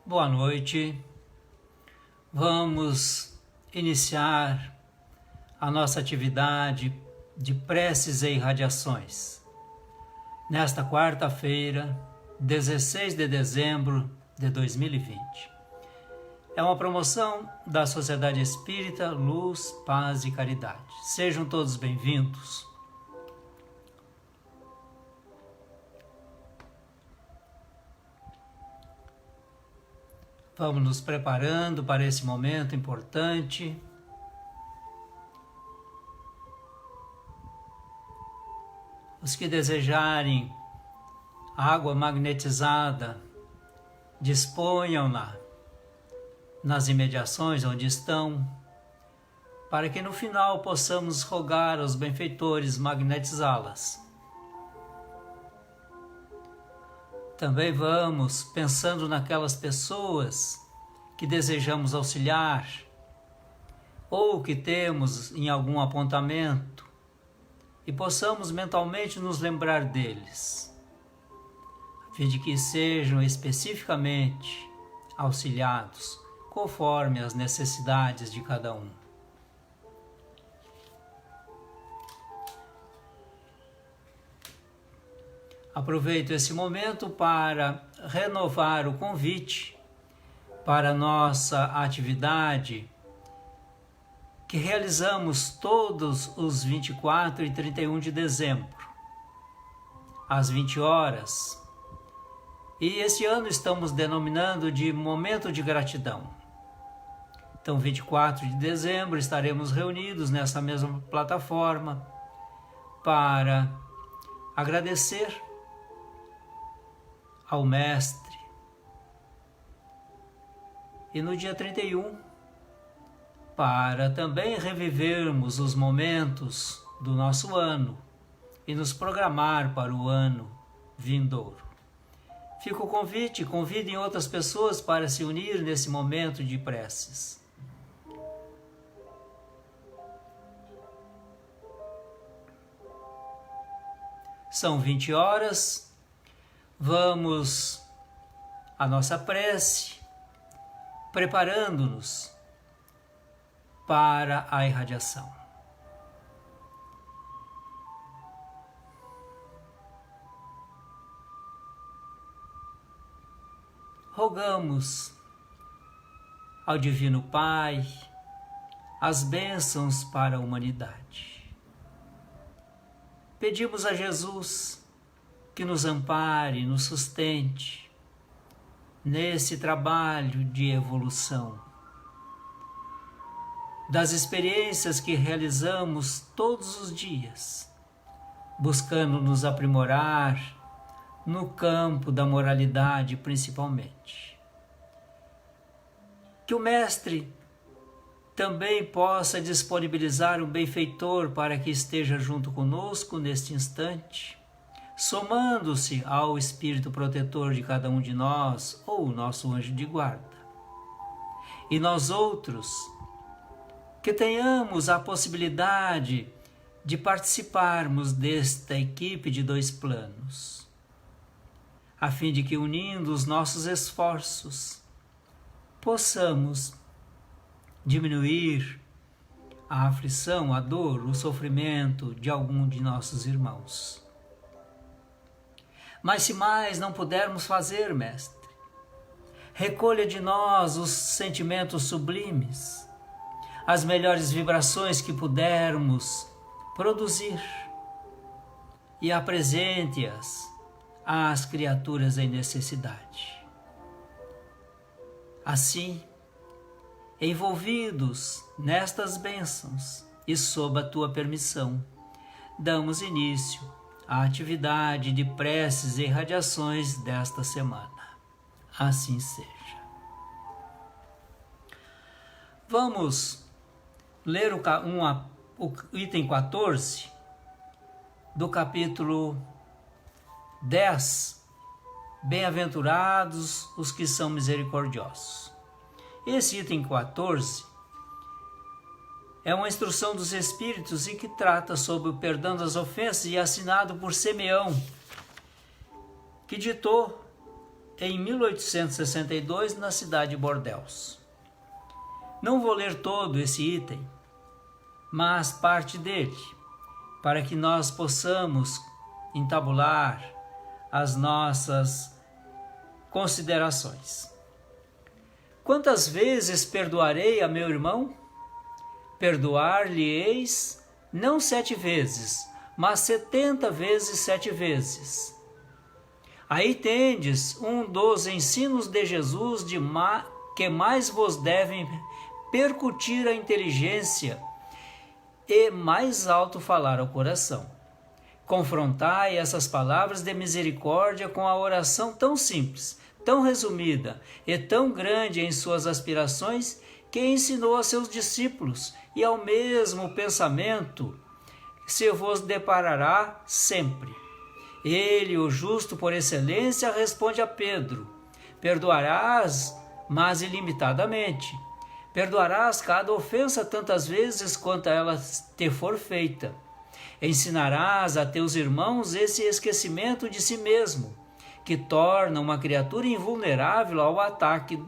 Boa noite. Vamos iniciar a nossa atividade de preces e irradiações. Nesta quarta-feira, 16 de dezembro de 2020. É uma promoção da Sociedade Espírita Luz, Paz e Caridade. Sejam todos bem-vindos. Vamos nos preparando para esse momento importante. Os que desejarem água magnetizada, disponham-na nas imediações onde estão, para que no final possamos rogar aos benfeitores magnetizá-las. Também vamos pensando naquelas pessoas que desejamos auxiliar ou que temos em algum apontamento e possamos mentalmente nos lembrar deles, a fim de que sejam especificamente auxiliados conforme as necessidades de cada um. Aproveito esse momento para renovar o convite para a nossa atividade que realizamos todos os 24 e 31 de dezembro, às 20 horas. E esse ano estamos denominando de Momento de Gratidão. Então, 24 de dezembro, estaremos reunidos nessa mesma plataforma para agradecer ao Mestre. E no dia 31, para também revivermos os momentos do nosso ano e nos programar para o ano vindouro. Fica o convite, convidem outras pessoas para se unir nesse momento de preces. São 20 horas. Vamos à nossa prece, preparando-nos para a irradiação. Rogamos ao Divino Pai as bênçãos para a humanidade. Pedimos a Jesus que nos ampare e nos sustente nesse trabalho de evolução, das experiências que realizamos todos os dias, buscando nos aprimorar no campo da moralidade principalmente. Que o Mestre também possa disponibilizar um benfeitor para que esteja junto conosco neste instante, somando-se ao Espírito protetor de cada um de nós, ou o nosso anjo de guarda. E nós outros, que tenhamos a possibilidade de participarmos desta equipe de dois planos, a fim de que, unindo os nossos esforços, possamos diminuir a aflição, a dor, o sofrimento de algum de nossos irmãos. Mas se mais não pudermos fazer, Mestre, recolha de nós os sentimentos sublimes, as melhores vibrações que pudermos produzir e apresente-as às criaturas em necessidade. Assim, envolvidos nestas bênçãos e sob a tua permissão, damos início à atividade de preces e irradiações desta semana. Assim seja. Vamos ler o item 14 do capítulo 10, Bem-aventurados os que são misericordiosos. Esse item 14 é uma instrução dos Espíritos e que trata sobre o perdão das ofensas e assinado por Simeão, que ditou em 1862 na cidade de Bordeaux. Não vou ler todo esse item, mas parte dele, para que nós possamos entabular as nossas considerações. Quantas vezes perdoarei a meu irmão? Perdoar-lhe-eis não 7 vezes, mas 70 vezes 7 vezes. Aí tendes um dos ensinos de Jesus que mais vos devem percutir a inteligência e mais alto falar ao coração. Confrontai essas palavras de misericórdia com a oração tão simples, tão resumida e tão grande em suas aspirações que ensinou a seus discípulos, e ao mesmo pensamento se vos deparará sempre. Ele, o justo por excelência, responde a Pedro: perdoarás, mas ilimitadamente. Perdoarás cada ofensa tantas vezes quanto ela te for feita. Ensinarás a teus irmãos esse esquecimento de si mesmo, que torna uma criatura invulnerável ao ataque,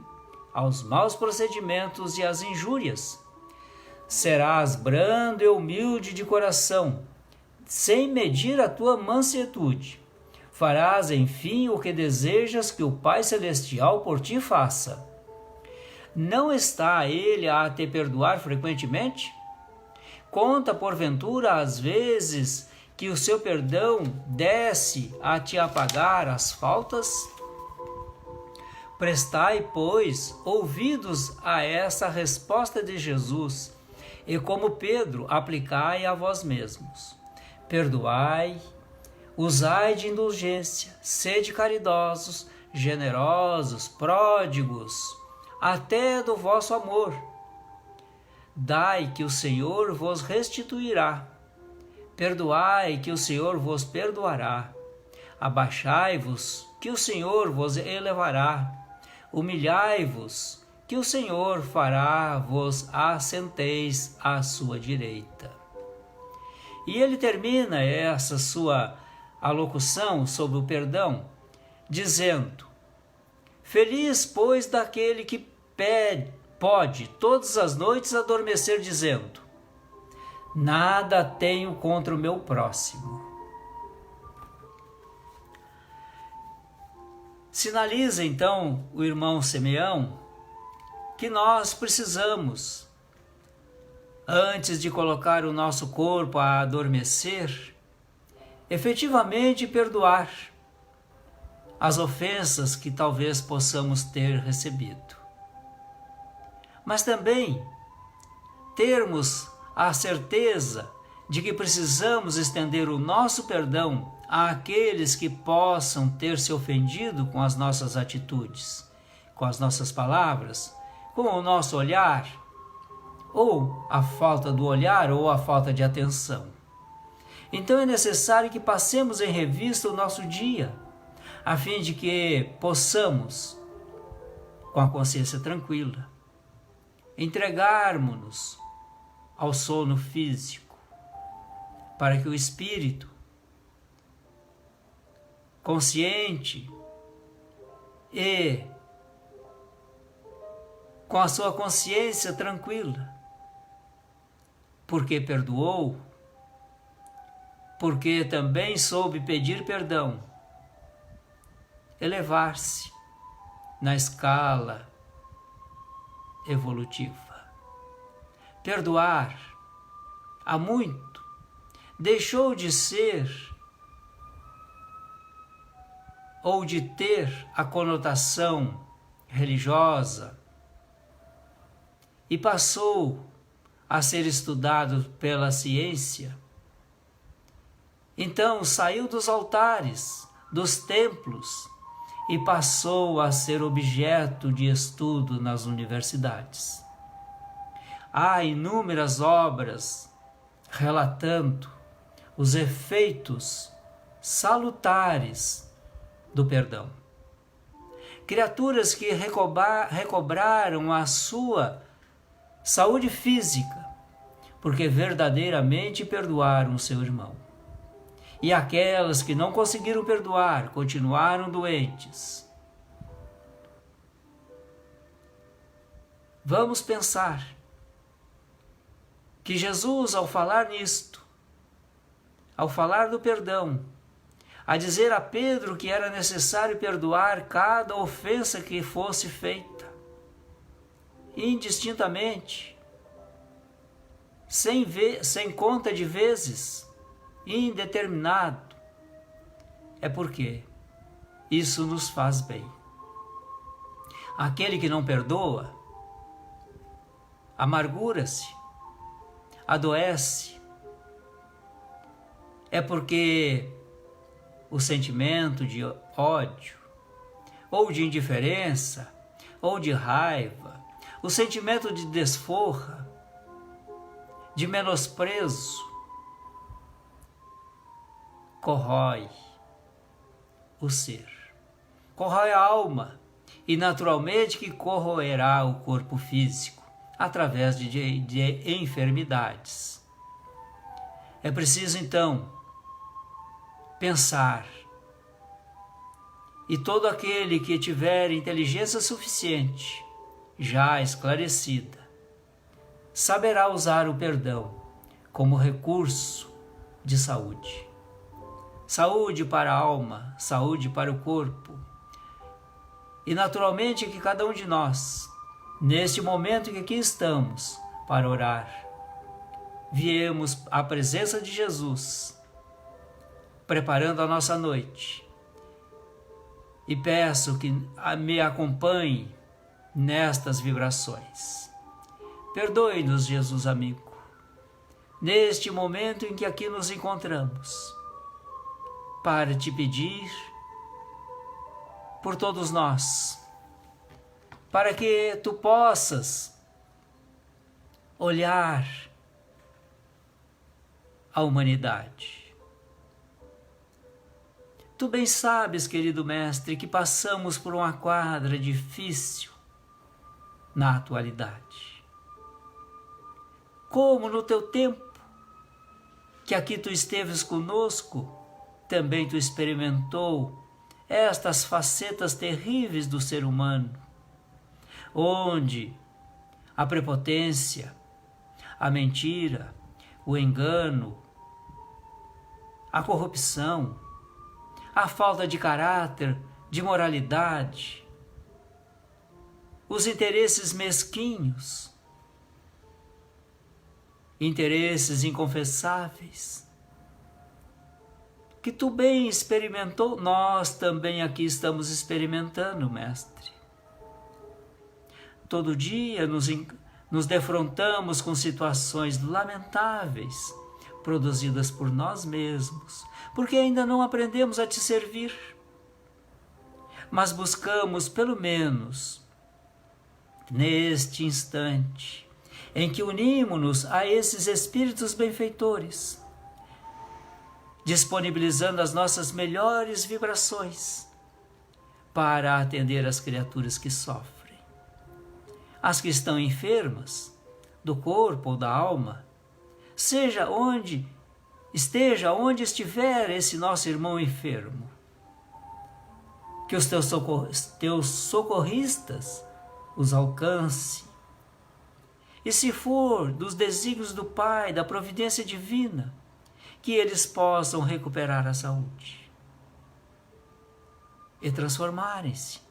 aos maus procedimentos e às injúrias. Serás brando e humilde de coração, sem medir a tua mansuetude. Farás, enfim, o que desejas que o Pai Celestial por ti faça. Não está Ele a te perdoar frequentemente? Conta, porventura, às vezes que o seu perdão desce a te apagar as faltas? Prestai, pois, ouvidos a essa resposta de Jesus, e como Pedro, aplicai a vós mesmos. Perdoai, usai de indulgência, sede caridosos, generosos, pródigos, até do vosso amor. Dai que o Senhor vos restituirá. Perdoai que o Senhor vos perdoará. Abaixai-vos que o Senhor vos elevará. Humilhai-vos que o Senhor fará vos assenteis à sua direita. E ele termina essa sua alocução sobre o perdão, dizendo: feliz, pois, daquele que pode todas as noites adormecer dizendo: nada tenho contra o meu próximo. Sinaliza então o irmão Simeão que nós precisamos, antes de colocar o nosso corpo a adormecer, efetivamente perdoar as ofensas que talvez possamos ter recebido. Mas também termos a certeza de que precisamos estender o nosso perdão àqueles que possam ter se ofendido com as nossas atitudes, com as nossas palavras, com o nosso olhar, ou a falta do olhar, ou a falta de atenção. Então é necessário que passemos em revista o nosso dia, a fim de que possamos, com a consciência tranquila, entregarmos-nos ao sono físico, para que o espírito, consciente e com a sua consciência tranquila, porque perdoou, porque também soube pedir perdão, elevar-se na escala evolutiva. Perdoar há muito deixou de ser ou de ter a conotação religiosa e passou a ser estudado pela ciência. Então saiu dos altares, dos templos e passou a ser objeto de estudo nas universidades. Há inúmeras obras relatando os efeitos salutares do perdão. Criaturas que recobraram a sua saúde física, porque verdadeiramente perdoaram o seu irmão. E aquelas que não conseguiram perdoar, continuaram doentes, vamos pensar que Jesus, ao falar nisto, ao falar do perdão, a dizer a Pedro que era necessário perdoar cada ofensa que fosse feita, indistintamente, sem conta de vezes, indeterminado, é porque isso nos faz bem. Aquele que não perdoa, amargura-se, adoece, é porque o sentimento de ódio, ou de indiferença, ou de raiva, o sentimento de desforra, de menosprezo, corrói o ser, corrói a alma e naturalmente que corroerá o corpo físico através de enfermidades. É preciso então pensar, e todo aquele que tiver inteligência suficiente, já esclarecida, saberá usar o perdão como recurso de saúde. Saúde para a alma, saúde para o corpo. E naturalmente que cada um de nós, neste momento que aqui estamos para orar, viemos à presença de Jesus, preparando a nossa noite. E peço que me acompanhe nestas vibrações. Perdoe-nos, Jesus amigo, neste momento em que aqui nos encontramos, para te pedir por todos nós, para que tu possas olhar a humanidade. Tu bem sabes, querido mestre, que passamos por uma quadra difícil na atualidade. Como no teu tempo, que aqui tu esteves conosco, também tu experimentou estas facetas terríveis do ser humano, onde a prepotência, a mentira, o engano, a corrupção, a falta de caráter, de moralidade, os interesses mesquinhos, interesses inconfessáveis, que tu bem experimentou, nós também aqui estamos experimentando, mestre. Todo dia nos defrontamos com situações lamentáveis, produzidas por nós mesmos, porque ainda não aprendemos a te servir. Mas buscamos, pelo menos, neste instante, em que unimos-nos a esses espíritos benfeitores, disponibilizando as nossas melhores vibrações para atender as criaturas que sofrem, as que estão enfermas, do corpo ou da alma, esteja onde estiver esse nosso irmão enfermo, que os teus socorristas os alcance, e se for dos desígnios do Pai, da providência divina, que eles possam recuperar a saúde e transformarem-se,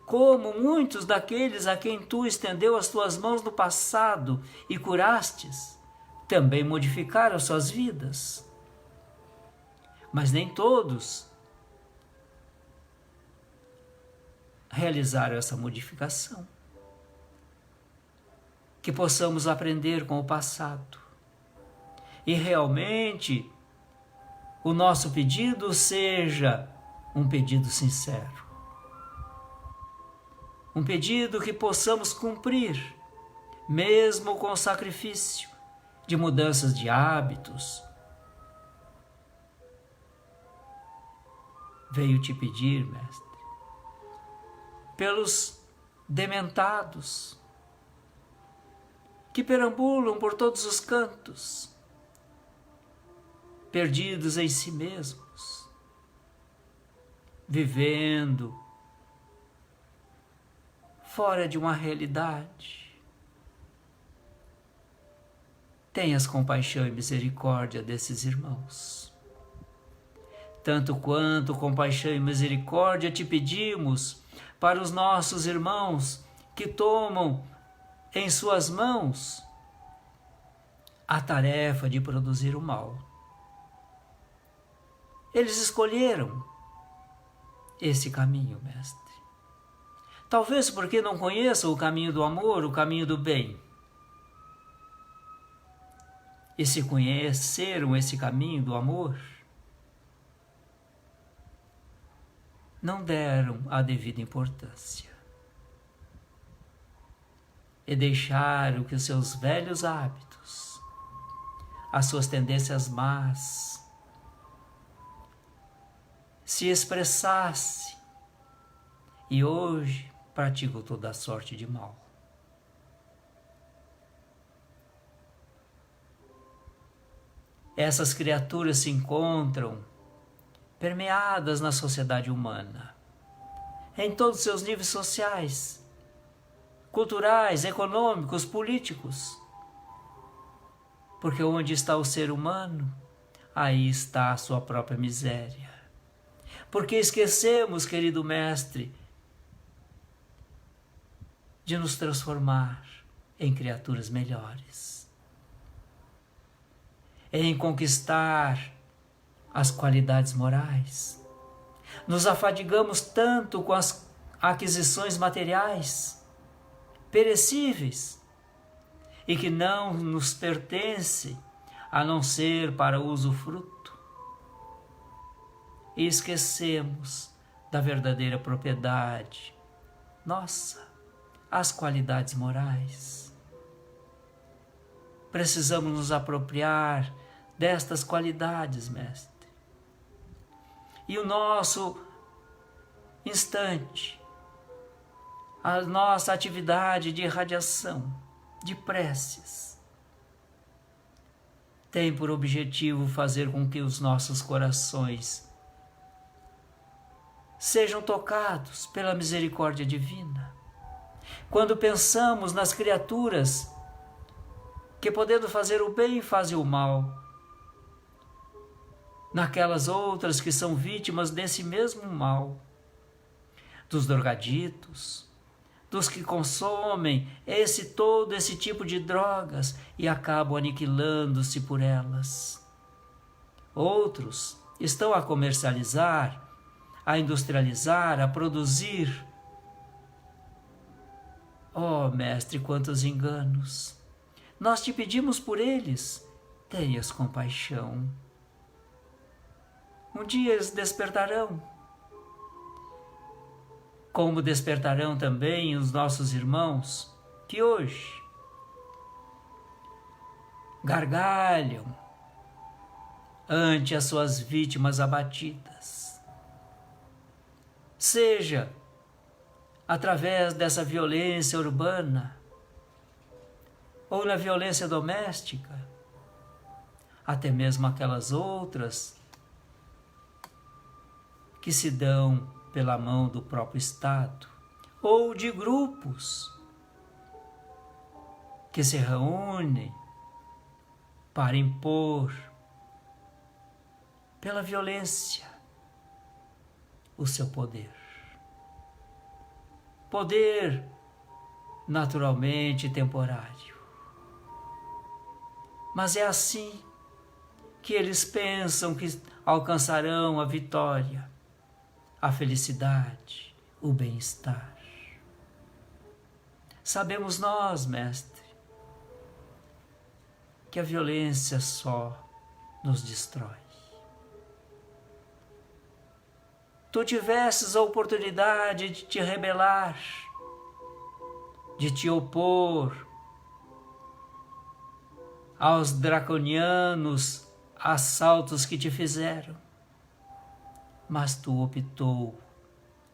como muitos daqueles a quem tu estendeu as tuas mãos no passado e curastes, também modificaram suas vidas. Mas nem todos realizaram essa modificação. Que possamos aprender com o passado e realmente o nosso pedido seja um pedido sincero. Um pedido que possamos cumprir, mesmo com o sacrifício de mudanças de hábitos. Veio te pedir, mestre, pelos dementados que perambulam por todos os cantos, perdidos em si mesmos, fora de uma realidade. Tenhas compaixão e misericórdia desses irmãos. Tanto quanto compaixão e misericórdia te pedimos para os nossos irmãos que tomam em suas mãos a tarefa de produzir o mal. Eles escolheram esse caminho, Mestre. Talvez porque não conheçam o caminho do amor, o caminho do bem. E se conheceram esse caminho do amor, não deram a devida importância. E deixaram que os seus velhos hábitos, as suas tendências más, se expressassem, e hoje praticam toda a sorte de mal. Essas criaturas se encontram permeadas na sociedade humana, em todos os seus níveis sociais, culturais, econômicos, políticos. Porque onde está o ser humano, aí está a sua própria miséria. Porque esquecemos, querido Mestre, de nos transformar em criaturas melhores, em conquistar as qualidades morais. Nos afadigamos tanto com as aquisições materiais, perecíveis, e que não nos pertence a não ser para usufruto. E esquecemos da verdadeira propriedade nossa, as qualidades morais. Precisamos nos apropriar destas qualidades, Mestre. E o nosso instante, a nossa atividade de irradiação, de preces, tem por objetivo fazer com que os nossos corações sejam tocados pela misericórdia divina. Quando pensamos nas criaturas que, podendo fazer o bem, fazem o mal, naquelas outras que são vítimas desse mesmo mal, dos drogaditos, dos que consomem todo esse tipo de drogas e acabam aniquilando-se por elas. Outros estão a comercializar, a industrializar, a produzir. Oh, Mestre, quantos enganos! Nós te pedimos por eles, tenhas compaixão. Um dia eles despertarão, como despertarão também os nossos irmãos que hoje gargalham ante as suas vítimas abatidas. Seja através dessa violência urbana ou na violência doméstica, até mesmo aquelas outras que se dão pela mão do próprio Estado, ou de grupos que se reúnem para impor pela violência o seu poder. Poder naturalmente temporário. Mas é assim que eles pensam que alcançarão a vitória, a felicidade, o bem-estar. Sabemos nós, Mestre, que a violência só nos destrói. Tu tivesses a oportunidade de te rebelar, de te opor aos draconianos assaltos que te fizeram, mas tu optou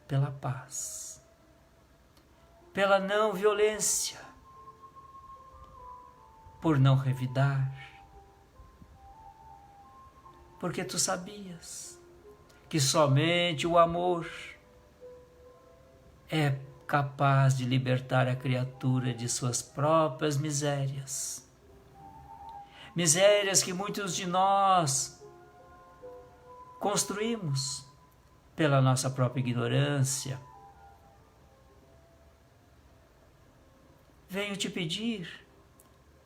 pela paz, pela não violência, por não revidar, porque tu sabias que somente o amor é capaz de libertar a criatura de suas próprias misérias. Misérias que muitos de nós construímos pela nossa própria ignorância. Venho te pedir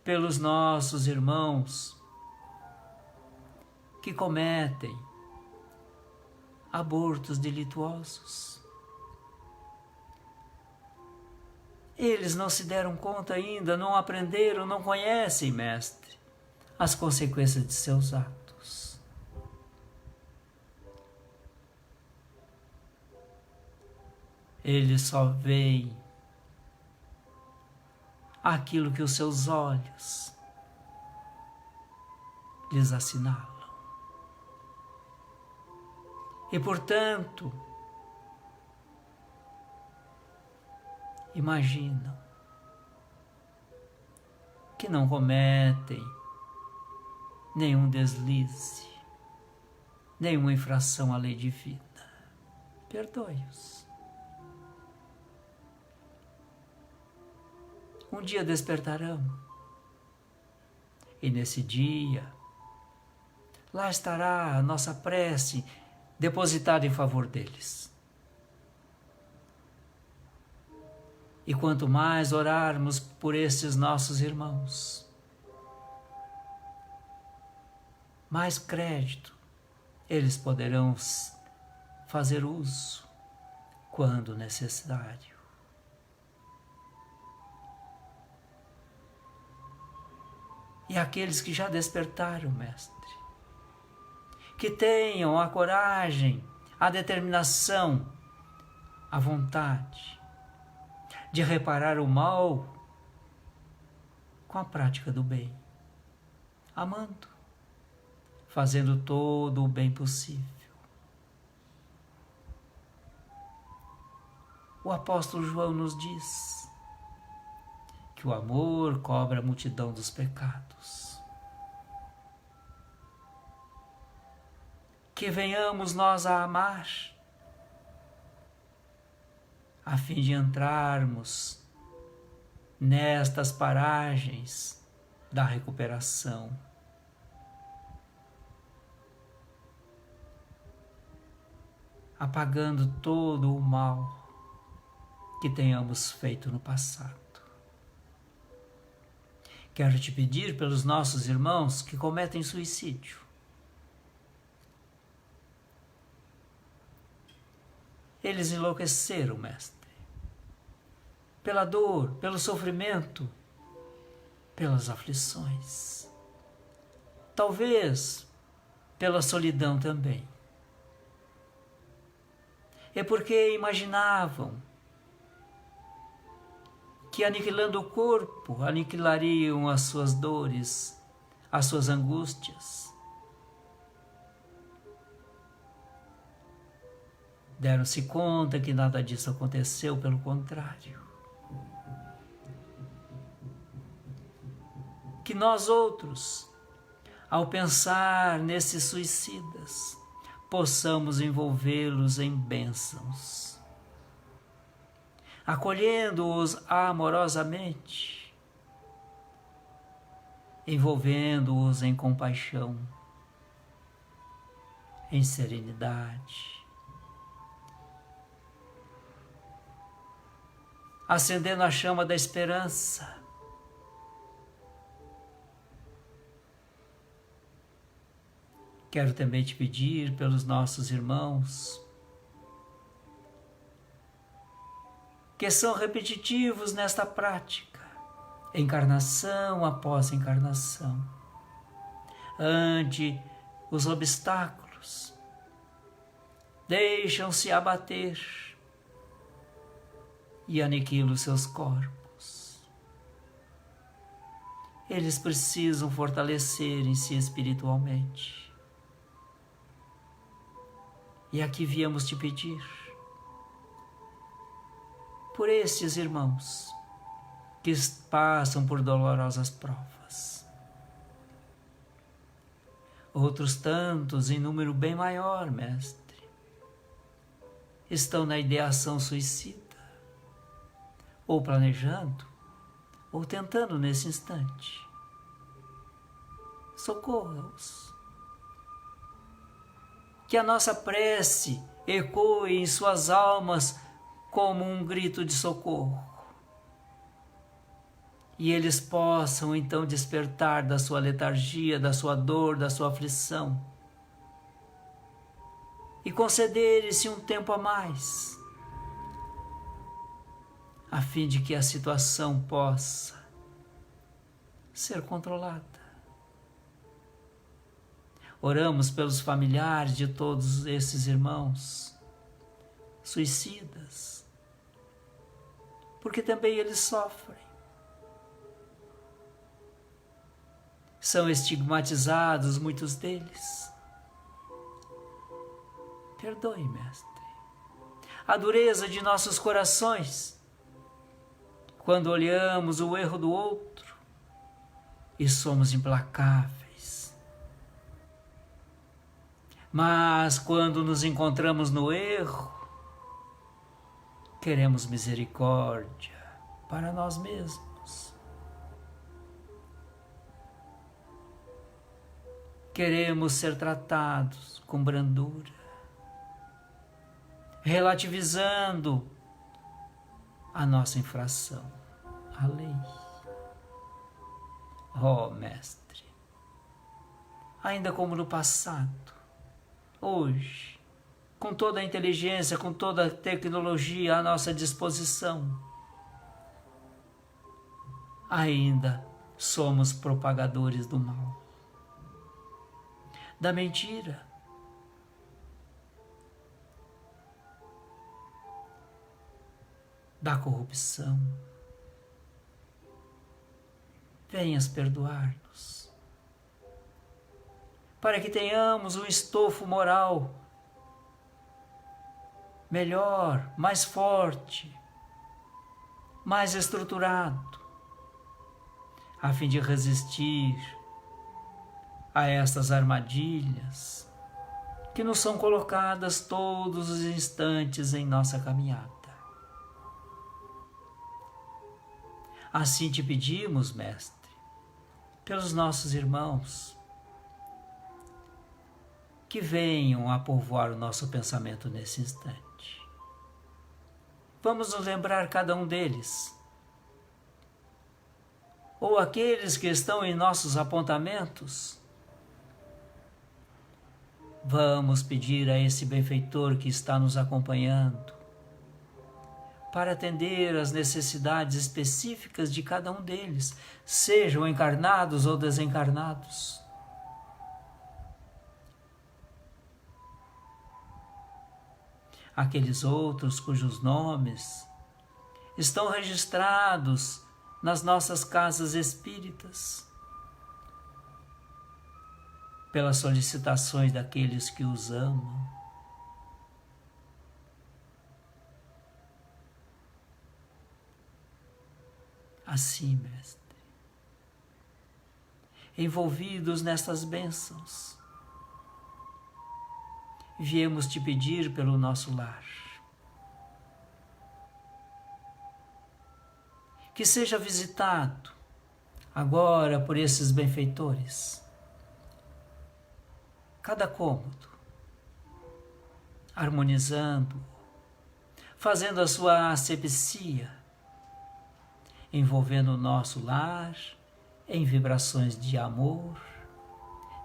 pelos nossos irmãos que cometem abortos delituosos. Eles não se deram conta ainda, não aprenderam, não conhecem, mestre, as consequências de seus atos. Eles só veem aquilo que os seus olhos lhes assinalam. E, portanto, imaginam que não cometem nenhum deslize, nenhuma infração à lei divina. Perdoe-os. Um dia despertarão, e nesse dia, lá estará a nossa prece depositada em favor deles. E quanto mais orarmos por estes nossos irmãos, mais crédito eles poderão fazer uso quando necessário. E aqueles que já despertaram, mestre, que tenham a coragem, a determinação, a vontade de reparar o mal com a prática do bem, amando, fazendo todo o bem possível. O apóstolo João nos diz que o amor cobre a multidão dos pecados. Que venhamos nós a amar, a fim de entrarmos nestas paragens da recuperação. Apagando todo o mal que tenhamos feito no passado. Quero te pedir pelos nossos irmãos que cometem suicídio. Eles enlouqueceram, mestre, pela dor, pelo sofrimento, pelas aflições. Talvez pela solidão também. É porque imaginavam que aniquilando o corpo, aniquilariam as suas dores, as suas angústias. Deram-se conta que nada disso aconteceu, pelo contrário. Que nós outros, ao pensar nesses suicidas, possamos envolvê-los em bênçãos, acolhendo-os amorosamente, envolvendo-os em compaixão, em serenidade, acendendo a chama da esperança. Quero também te pedir pelos nossos irmãos que são repetitivos nesta prática, encarnação após encarnação, ante os obstáculos, deixam-se abater e aniquilam seus corpos. Eles precisam fortalecerem-se espiritualmente. E aqui viemos te pedir por estes irmãos que passam por dolorosas provas. Outros tantos, em número bem maior, mestre, estão na ideação suicida. ou planejando, ou tentando nesse instante. Socorra-os. Que a nossa prece ecoe em suas almas como um grito de socorro. E eles possam então despertar da sua letargia, da sua dor, da sua aflição. E concederem-se um tempo a mais, a fim de que a situação possa ser controlada. Oramos pelos familiares de todos esses irmãos suicidas, porque também eles sofrem. São estigmatizados muitos deles. Perdoe, Mestre, a dureza de nossos corações quando olhamos o erro do outro e somos implacáveis. Mas quando nos encontramos no erro, queremos misericórdia para nós mesmos. Queremos ser tratados com brandura, relativizando a nossa infração à lei. Oh, Mestre, ainda como no passado, hoje, com toda a inteligência, com toda a tecnologia à nossa disposição, ainda somos propagadores do mal, da mentira, da corrupção. Venhas perdoar-nos, para que tenhamos um estofo moral melhor, mais forte, mais estruturado, a fim de resistir a estas armadilhas que nos são colocadas todos os instantes em nossa caminhada. Assim te pedimos, Mestre, pelos nossos irmãos, que venham a povoar o nosso pensamento nesse instante. Vamos nos lembrar cada um deles, ou aqueles que estão em nossos apontamentos. Vamos pedir a esse benfeitor que está nos acompanhando para atender às necessidades específicas de cada um deles, sejam encarnados ou desencarnados. Aqueles outros cujos nomes estão registrados nas nossas casas espíritas, pelas solicitações daqueles que os amam. Assim, Mestre, envolvidos nestas bênçãos, viemos te pedir pelo nosso lar. Que seja visitado agora por esses benfeitores cada cômodo, harmonizando, fazendo a sua asepsia, envolvendo o nosso lar em vibrações de amor,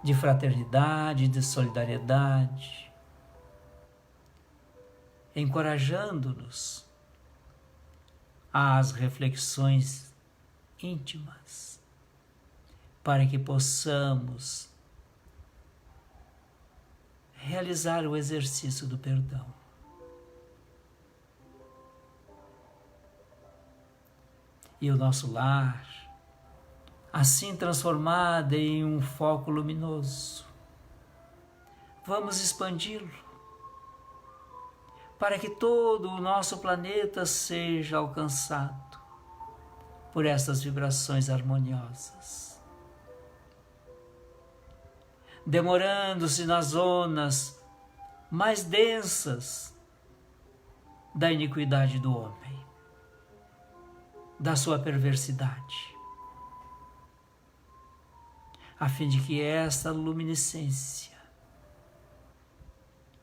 de fraternidade, de solidariedade, encorajando-nos às reflexões íntimas, para que possamos realizar o exercício do perdão. E o nosso lar, assim transformado em um foco luminoso, vamos expandi-lo para que todo o nosso planeta seja alcançado por essas vibrações harmoniosas, demorando-se nas zonas mais densas da iniquidade do homem, da sua perversidade, a fim de que esta luminescência,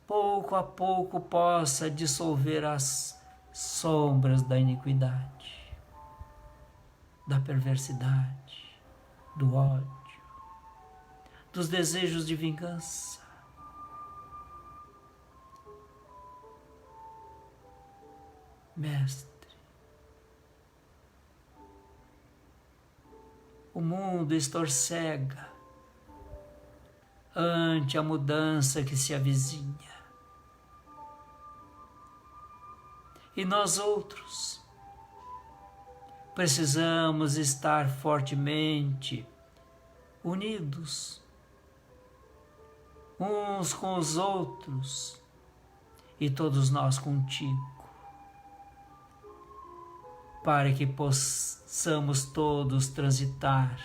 pouco a pouco, possa dissolver as sombras da iniquidade, da perversidade, do ódio, dos desejos de vingança. Mestre, o mundo estorcega ante a mudança que se avizinha. E nós outros precisamos estar fortemente unidos uns com os outros e todos nós contigo, para que possamos todos transitar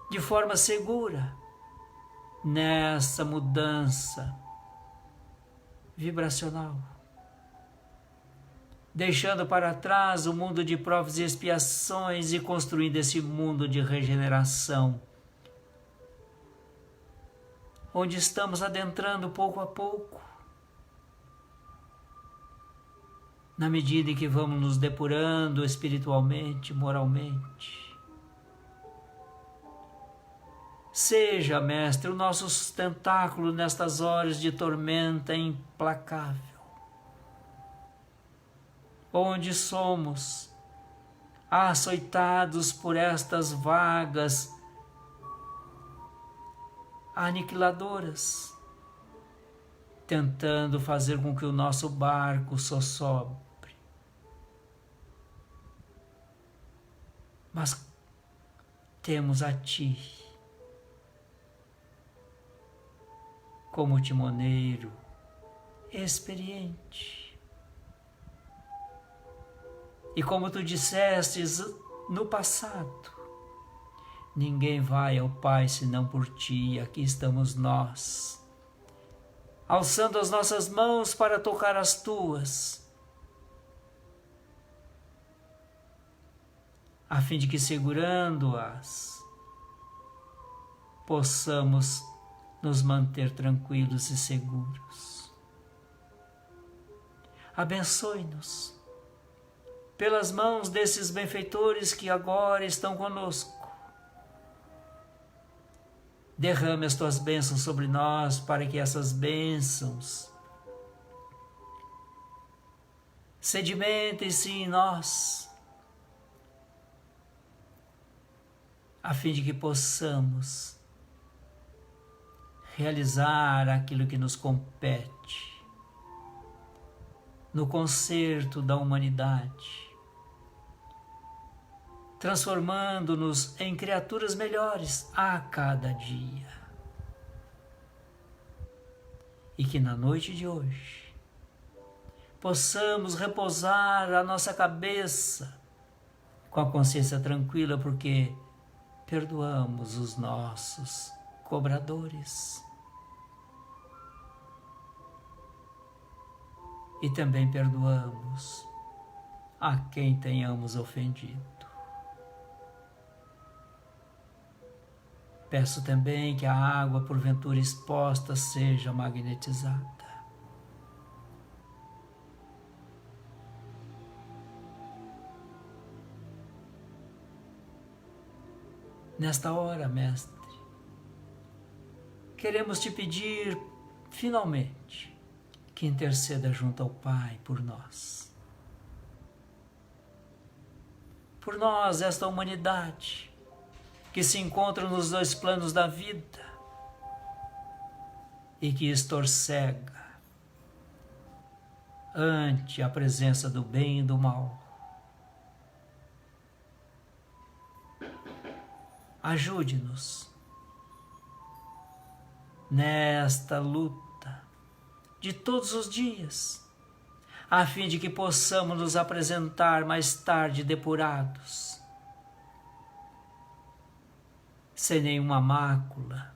de forma segura nessa mudança vibracional, deixando para trás o mundo de provas e expiações e construindo esse mundo de regeneração, onde estamos adentrando pouco a pouco, na medida em que vamos nos depurando espiritualmente, moralmente. Seja, Mestre, o nosso sustentáculo nestas horas de tormenta implacável, onde somos açoitados por estas vagas aniquiladoras, tentando fazer com que o nosso barco sossobre. Mas temos a Ti como timoneiro experiente. E como Tu dissestes no passado, ninguém vai ao Pai senão por Ti, e aqui estamos nós, alçando as nossas mãos para tocar as Tuas, a fim de que, segurando-as, possamos nos manter tranquilos e seguros. Abençoe-nos pelas mãos desses benfeitores que agora estão conosco. Derrame as Tuas bênçãos sobre nós, para que essas bênçãos sedimentem-se em nós, a fim de que possamos realizar aquilo que nos compete no concerto da humanidade, transformando-nos em criaturas melhores a cada dia. E que na noite de hoje possamos repousar a nossa cabeça com a consciência tranquila, porque perdoamos os nossos cobradores e também perdoamos a quem tenhamos ofendido. Peço também que a água porventura exposta seja magnetizada. Nesta hora, Mestre, queremos Te pedir, finalmente, que interceda junto ao Pai por nós. Por nós, esta humanidade, que se encontra nos dois planos da vida e que estorcega ante a presença do bem e do mal. Ajude-nos nesta luta de todos os dias, a fim de que possamos nos apresentar mais tarde depurados, sem nenhuma mácula,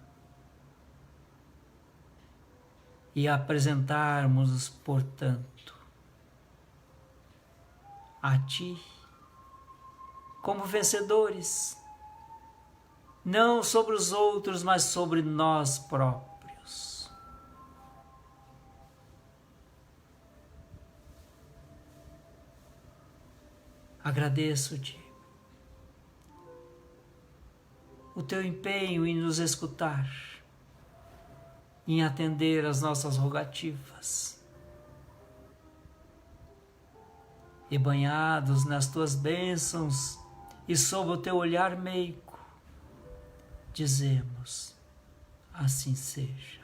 e apresentarmos, portanto, a Ti como vencedores, não sobre os outros, mas sobre nós próprios. Agradeço-te o teu empenho em nos escutar, em atender às nossas rogativas. E banhados nas tuas bênçãos e sob o teu olhar meigo, dizemos: assim seja.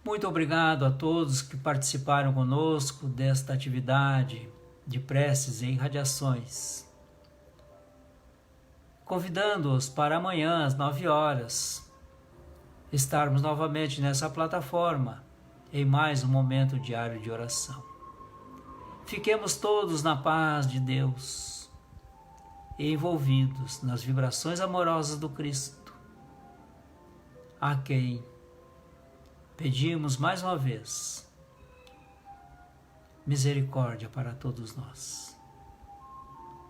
Muito obrigado a todos que participaram conosco desta atividade de preces e irradiações. Convidando-os para amanhã às 9 horas, estarmos novamente nessa plataforma em mais um momento diário de oração. Fiquemos todos na paz de Deus e envolvidos nas vibrações amorosas do Cristo, a quem pedimos mais uma vez misericórdia para todos nós.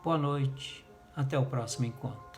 Boa noite, até o próximo encontro.